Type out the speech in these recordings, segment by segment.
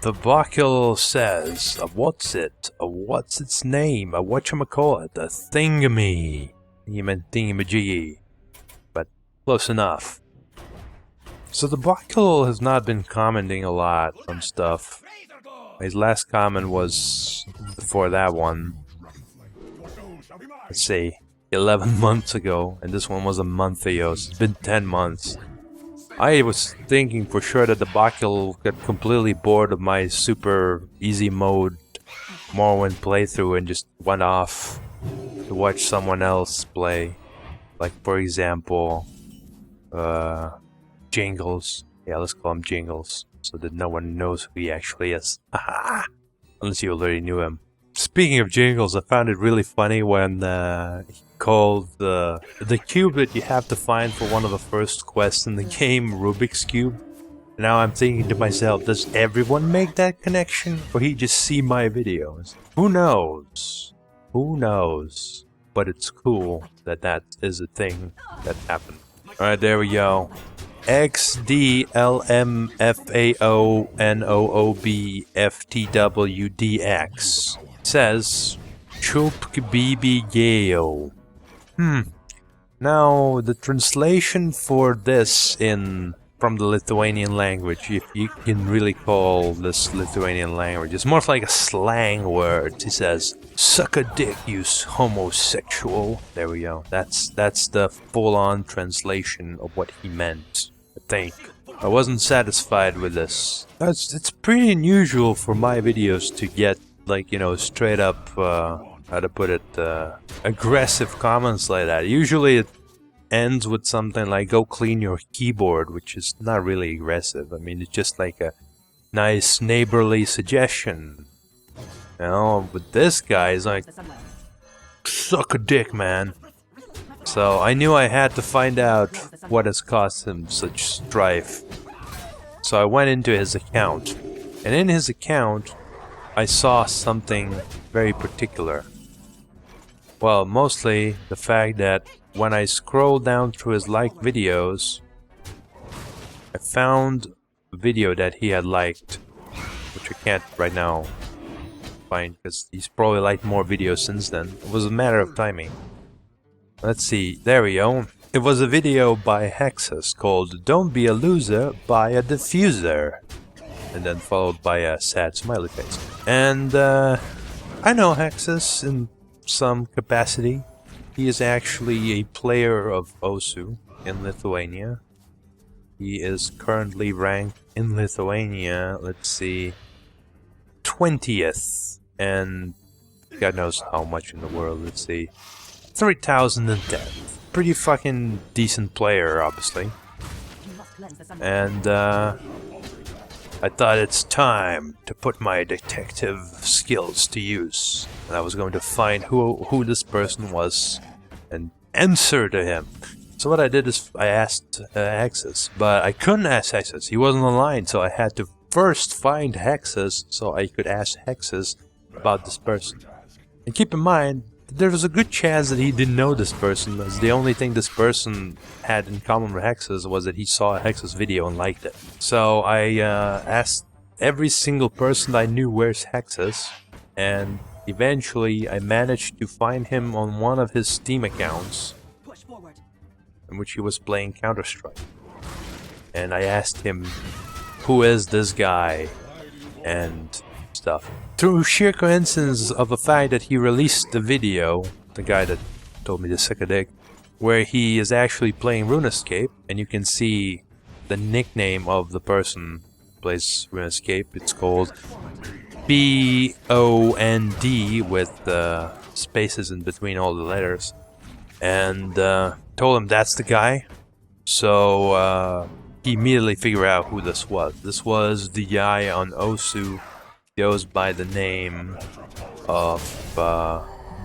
TheBokkelul says, a wotsit, a what's its name, a watchamacallit, a thingamy. He meant thingamajiggy, but close enough. So TheBokkelul has not been commenting a lot on stuff. His last comment was before that one. Let's see, 11 months ago, and this one was a month ago, so it's been 10 months. I was thinking for sure that TheBokkelul got completely bored of my super easy mode Morrowind playthrough and just went off to watch someone else play. Like, for example, Jingles. Yeah, let's call him Jingles, so that no one knows who he actually is. Unless you already knew him. Speaking of Jingles, I found it really funny when he called the cube that you have to find for one of the first quests in the game Rubik's Cube. Now I'm thinking to myself, does everyone make that connection, or he just see my videos? Who knows? Who knows? But it's cool that that is a thing that happened. Alright, there we go. xDLmfaoNoobFtwDx says CIULPK. Now the translation for this from the Lithuanian language, if you can really call this Lithuanian language, it's more like a slang word. He says, "Suck a dick, you homosexual." There we go. That's the full-on translation of what he meant, I think. I wasn't satisfied with this. It's pretty unusual for my videos to get, like, you know, straight up, how to put it, aggressive comments like that. Usually it ends with something like, go clean your keyboard, which is not really aggressive. I mean, it's just like a nice neighborly suggestion. You know, but this guy is like, suck a dick, man. So I knew I had to find out what has caused him such strife. So I went into his account, and in his account I saw something very particular. Well, mostly the fact that when I scrolled down through his liked videos, I found a video that he had liked, which I can't right now find because he's probably liked more videos since then. It was a matter of timing. Let's see, there we go. It was a video by Hexus called "Don't Be a Loser, Buy a Diffuser," and then followed by a sad smiley face. And I know Hexus in some capacity. He is actually a player of OSU in Lithuania. He is currently ranked in Lithuania, let's see, 20th, and God knows how much in the world, let's see, 3010. Pretty fucking decent player, obviously. And I thought it's time to put my detective skills to use. And I was going to find who this person was and answer to him. So what I did is I asked Hexus, but I couldn't ask Hexus. He wasn't online, so I had to first find Hexus so I could ask Hexus about this person. And keep in mind, there was a good chance that he didn't know this person, as the only thing this person had in common with Hexus was that he saw a Hexus video and liked it. So I asked every single person I knew where's Hexus, and eventually I managed to find him on one of his Steam accounts in which he was playing Counter-Strike. And I asked him, who is this guy? And stuff. Through sheer coincidence of the fact that he released the video, the guy that told me to suck a dick, where he is actually playing RuneScape, and you can see the nickname of the person who plays RuneScape. It's called BOND with spaces in between all the letters. And told him that's the guy. So he immediately figured out who this was. This was the guy on OSU. Goes by the name of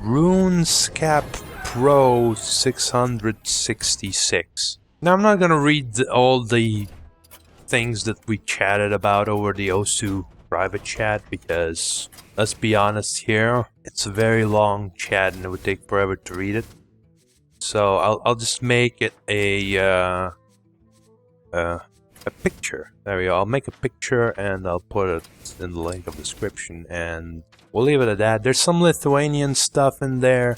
RuneScape Pro 666. Now I'm not gonna read all the things that we chatted about over the OSU private chat because, let's be honest here, it's a very long chat and it would take forever to read it. So I'll just make it a a picture. There we go. I'll make a picture and I'll put it in the link of description, and we'll leave it at that. There's some Lithuanian stuff in there,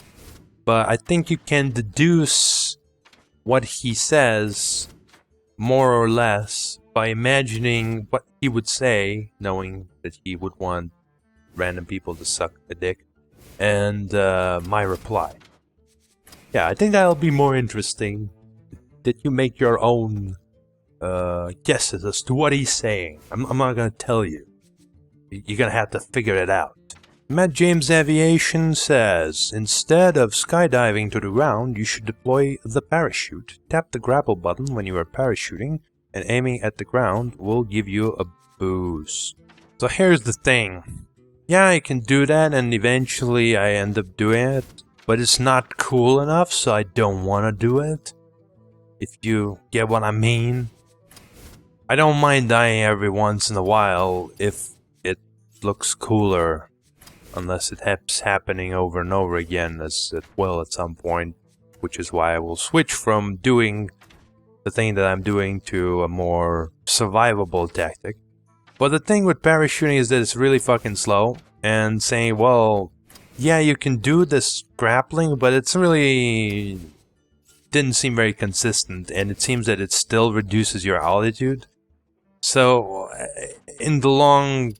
but I think you can deduce what he says more or less by imagining what he would say, knowing that he would want random people to suck a dick, and my reply. Yeah, I think that'll be more interesting. That you make your own guesses as to what he's saying. I'm not gonna tell you. You're gonna have to figure it out. Matt James Aviation says, instead of skydiving to the ground, you should deploy the parachute. Tap the grapple button when you are parachuting, and aiming at the ground will give you a boost. So here's the thing. Yeah, I can do that, and eventually I end up doing it, but it's not cool enough, so I don't want to do it. If you get what I mean. I don't mind dying every once in a while if it looks cooler. Unless it keeps happening over and over again, as it will at some point. Which is why I will switch from doing the thing that I'm doing to a more survivable tactic. But the thing with parachuting is that it's really fucking slow. And saying, well, yeah, you can do this grappling, but it's really didn't seem very consistent. And it seems that it still reduces your altitude. So, in the long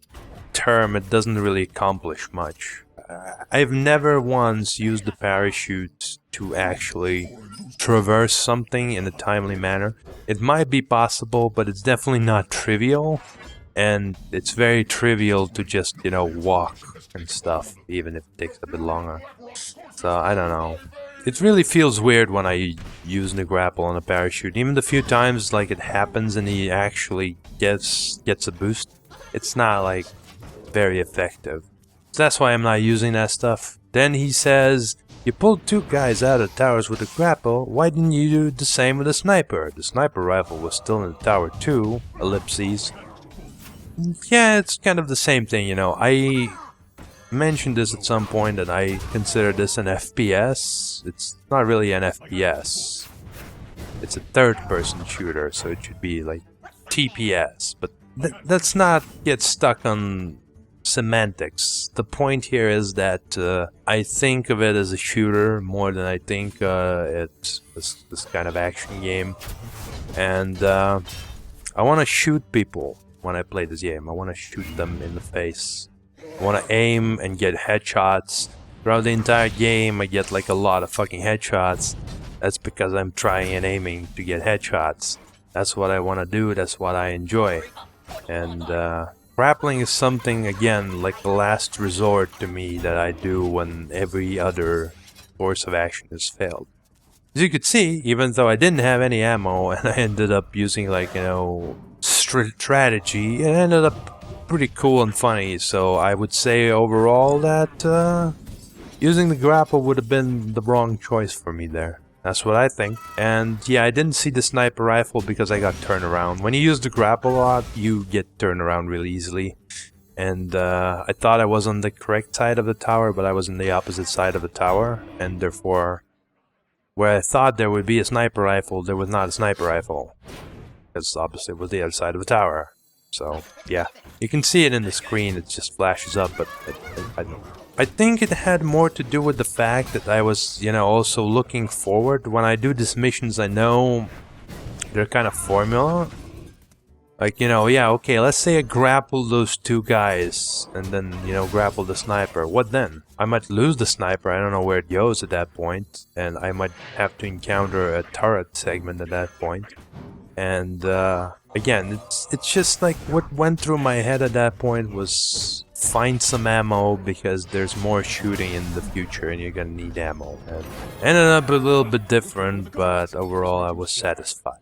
term, it doesn't really accomplish much. I've never once used the parachute to actually traverse something in a timely manner. It might be possible, but it's definitely not trivial. And it's very trivial to just, you know, walk and stuff, even if it takes a bit longer. So, I don't know. It really feels weird when I use the grapple on a parachute. Even the few times like it happens and he actually gets a boost, it's not like very effective. So that's why I'm not using that stuff. Then he says, you pulled two guys out of towers with a grapple, why didn't you do the same with a sniper? The sniper rifle was still in the tower too, ellipses. Yeah, it's kind of the same thing, you know. I mentioned this at some point that I consider this an FPS. It's not really an FPS. It's a third-person shooter, so it should be like TPS. But let's not get stuck on semantics. The point here is that I think of it as a shooter more than I think it's this kind of action game. And I want to shoot people when I play this game. I want to shoot them in the face. I want to aim and get headshots. Throughout the entire game I get like a lot of fucking headshots. That's because I'm trying and aiming to get headshots. That's what I want to do, that's what I enjoy. And grappling is something, again, like the last resort to me that I do when every other course of action has failed. As you could see, even though I didn't have any ammo and I ended up using like, you know, strategy, it ended up pretty cool and funny. So I would say overall that using the grapple would have been the wrong choice for me there. That's what I think. And yeah, I didn't see the sniper rifle because I got turned around. When you use the grapple a lot, you get turned around really easily. And I thought I was on the correct side of the tower, but I was on the opposite side of the tower. And therefore, where I thought there would be a sniper rifle, there was not a sniper rifle. Because the opposite was the other side of the tower. So, yeah. You can see it in the screen, it just flashes up, but I think it had more to do with the fact that I was, you know, also looking forward. When I do these missions, I know they're kind of formula. Like, you know, yeah, okay, let's say I grapple those two guys, and then, you know, grapple the sniper. What then? I might lose the sniper, I don't know where it goes at that point, and I might have to encounter a turret segment at that point. And, again, it's just like what went through my head at that point was find some ammo because there's more shooting in the future and you're gonna need ammo. And ended up a little bit different, but overall I was satisfied.